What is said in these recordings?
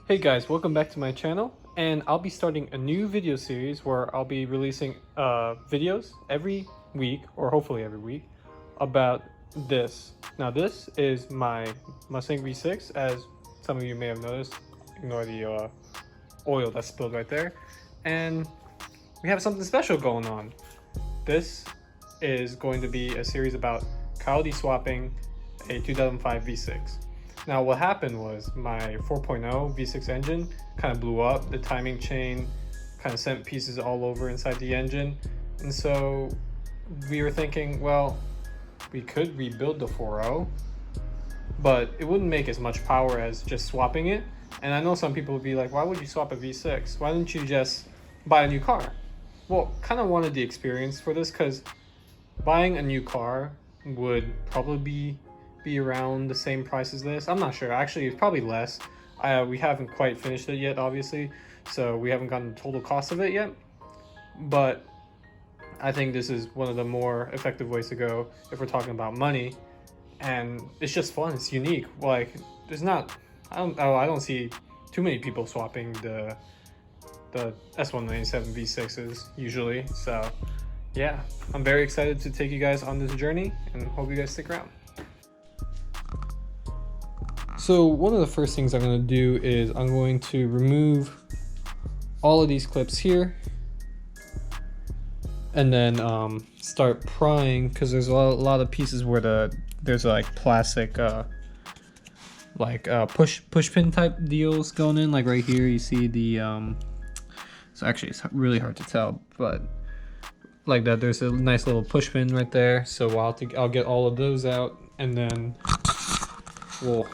Hey guys, welcome back to my channel, and I'll be starting a new video series where I'll be releasing videos every week, or hopefully every week, about this. Now this is my Mustang V6, as some of you may have noticed. Ignore the oil that's spilled right there. And we have something special going on. This is going to be a series about Coyote swapping a 2005 V6. Now what happened was my 4.0 V6 engine kind of blew up. The timing chain kind of sent pieces all over inside the engine. And so we were thinking, well, we could rebuild the 4.0, but it wouldn't make as much power as just swapping it. And I know some people would be like, why would you swap a V6? Why didn't you just buy a new car? Well, kind of wanted the experience for this because buying a new car would probably be around the same price as this. I'm not sure. Actually, it's probably less. We haven't quite finished it yet, obviously, so we haven't gotten the total cost of it yet. But I think this is one of the more effective ways to go if we're talking about money, and it's just fun. It's unique. Like, there's not. I don't see too many people swapping the S197 V6s usually. So yeah, I'm very excited to take you guys on this journey, and hope you guys stick around. So one of the first things I'm going to do is I'm going to remove all of these clips here, and then start prying, because there's a lot of pieces where there's like plastic push pin type deals going in. Like right here you see the so actually it's really hard to tell, but like that there's a nice little push pin right there. So I'll get all of those out, and then we'll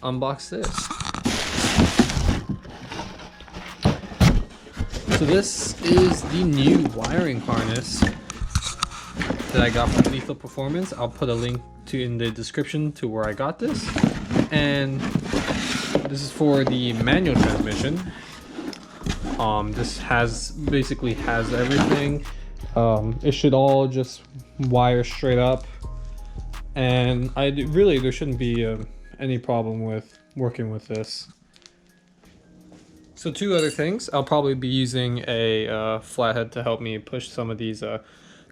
unbox this. So this is the new wiring harness that I got from Lethal Performance. I'll put a link in the description to where I got this. And this is for the manual transmission. This basically has everything. It should all just wire straight up, and there shouldn't be any problem with working with this. So two other things. I'll probably be using a flathead to help me push some of these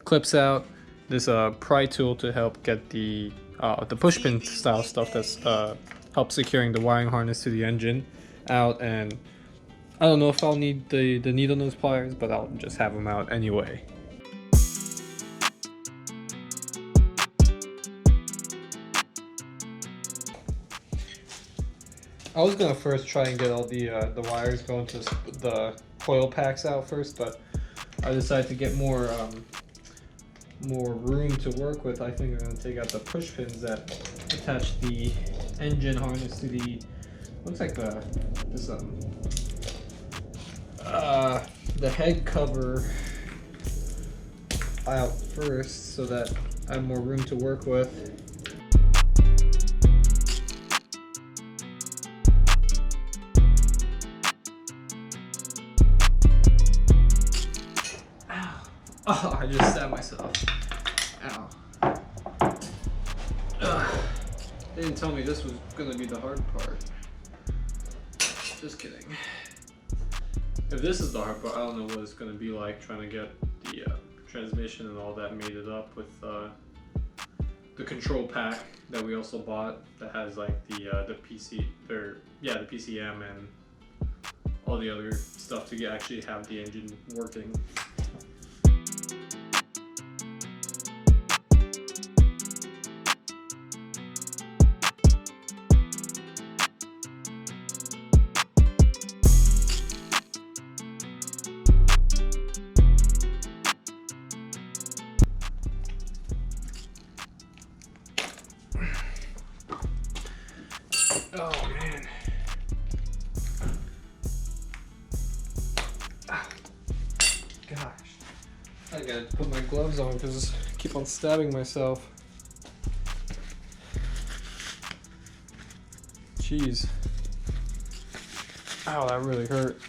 clips out. This pry tool to help get the push pin style stuff that's help securing the wiring harness to the engine out. And I don't know if I'll need the needle nose pliers, but I'll just have them out anyway. I was gonna first try and get all the wires going to the coil packs out first, but I decided to get more room to work with. I think I'm gonna take out the push pins that attach the engine harness to the, looks like the head cover out first, so that I have more room to work with. Oh, I just stabbed myself. Ow. Ugh. They didn't tell me this was gonna be the hard part. Just kidding. If this is the hard part, I don't know what it's gonna be like trying to get the transmission and all that mated up with the control pack that we also bought that has like the PCM and all the other stuff to actually have the engine working. Oh man. Gosh. I gotta put my gloves on because I keep on stabbing myself. Jeez. Ow, that really hurt.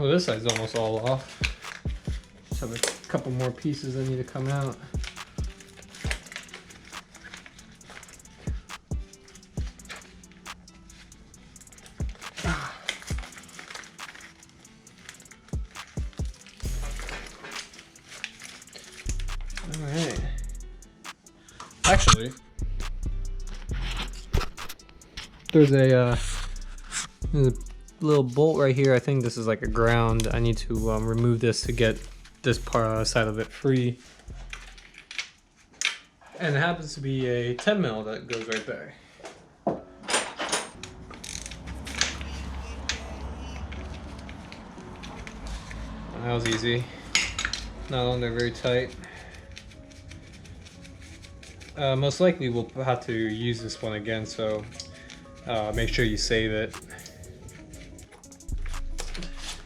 Well, this side's almost all off. Just have a couple more pieces that need to come out. Alright. Actually, there's a little bolt right here. I think this is like a ground. I need to remove this to get this part side of it free. And it happens to be a 10 mil that goes right there. That was easy. Not on there very tight. Most likely we'll have to use this one again, so make sure you save it.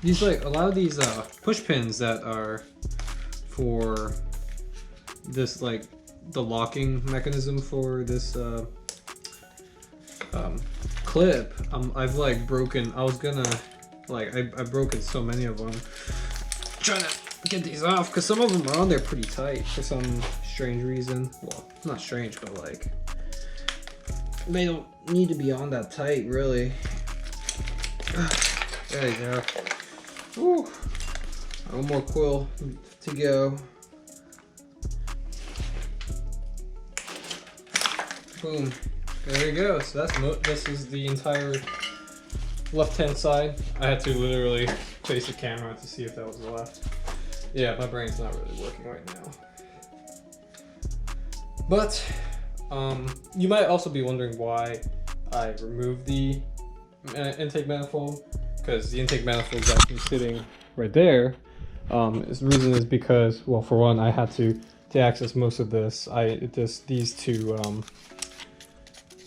These, like, a lot of these push pins that are for this, like, the locking mechanism for this clip, I've like broken. I was gonna, like, I've broken so many of them trying to get these off, because some of them are on there pretty tight for some strange reason. Well, not strange, but like they don't need to be on that tight, really. There you go. Woo. One more quill to go. Boom. There you go. So this is the entire left-hand side. I had to literally face the camera to see if that was left. Yeah, my brain's not really working right now. But you might also be wondering why I removed the intake manifold, because the intake manifold is actually sitting right there. The reason is because, well, for one, I had to access most of this. These two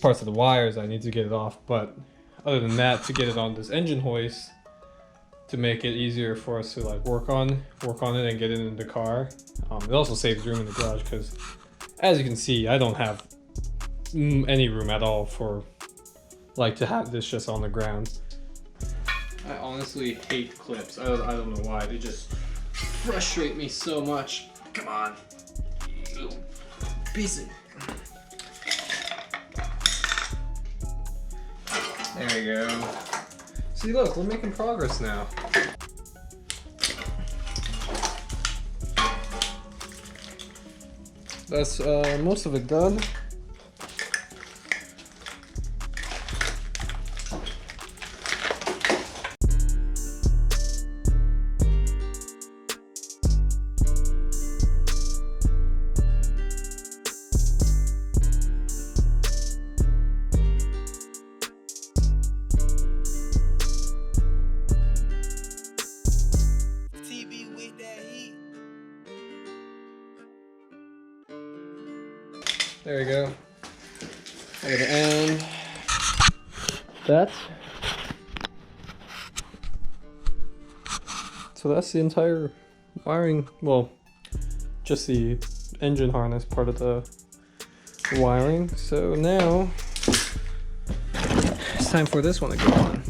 parts of the wires, I need to get it off. But other than that, to get it on this engine hoist, to make it easier for us to like work on it and get it in the car. It also saves room in the garage, because as you can see, I don't have any room at all for like to have this just on the ground. I honestly hate clips. I don't know why. They just frustrate me so much. Come on, you piece of... There you go. See, look, we're making progress now. That's most of it done. There you go. I'm gonna end that. So that's the entire wiring. Well, just the engine harness part of the wiring. So now it's time for this one to go on.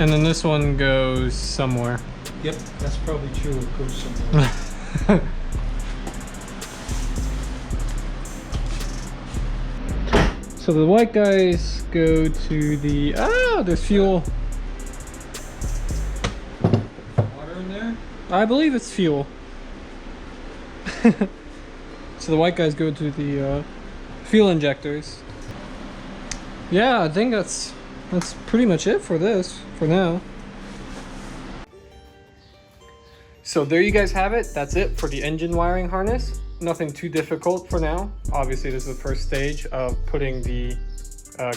And then this one goes somewhere. Yep, that's probably true. It goes somewhere. So the white guys go to the... Ah, there's fuel. Water in there? I believe it's fuel. So the white guys go to the fuel injectors. Yeah, I think that's pretty much it for this, for now. So there you guys have it. That's it for the engine wiring harness. Nothing too difficult for now. Obviously, this is the first stage of putting the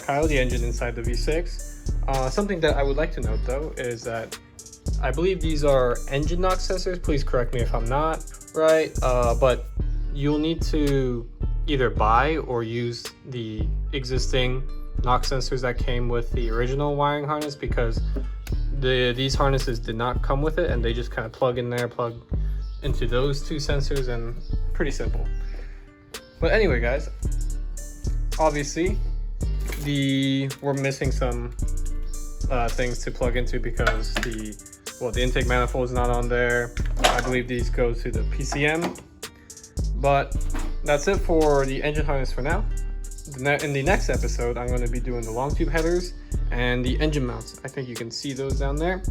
Coyote engine inside the V6. Something that I would like to note though is that I believe these are engine knock sensors. Please correct me if I'm not right, but you'll need to either buy or use the existing knock sensors that came with the original wiring harness, because these harnesses did not come with it, and they just kind of plug in there, plug into those two sensors, and pretty simple. But anyway, guys, obviously we're missing some things to plug into because the intake manifold is not on there. I believe these go to the PCM. But that's it for the engine harness for now. In the next episode, I'm going to be doing the long tube headers and the engine mounts. I think you can see those down there.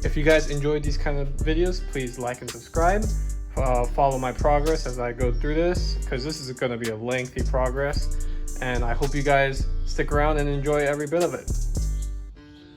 If you guys enjoyed these kind of videos, please like and subscribe. Follow my progress as I go through this, because this is going to be a lengthy progress. And I hope you guys stick around and enjoy every bit of it.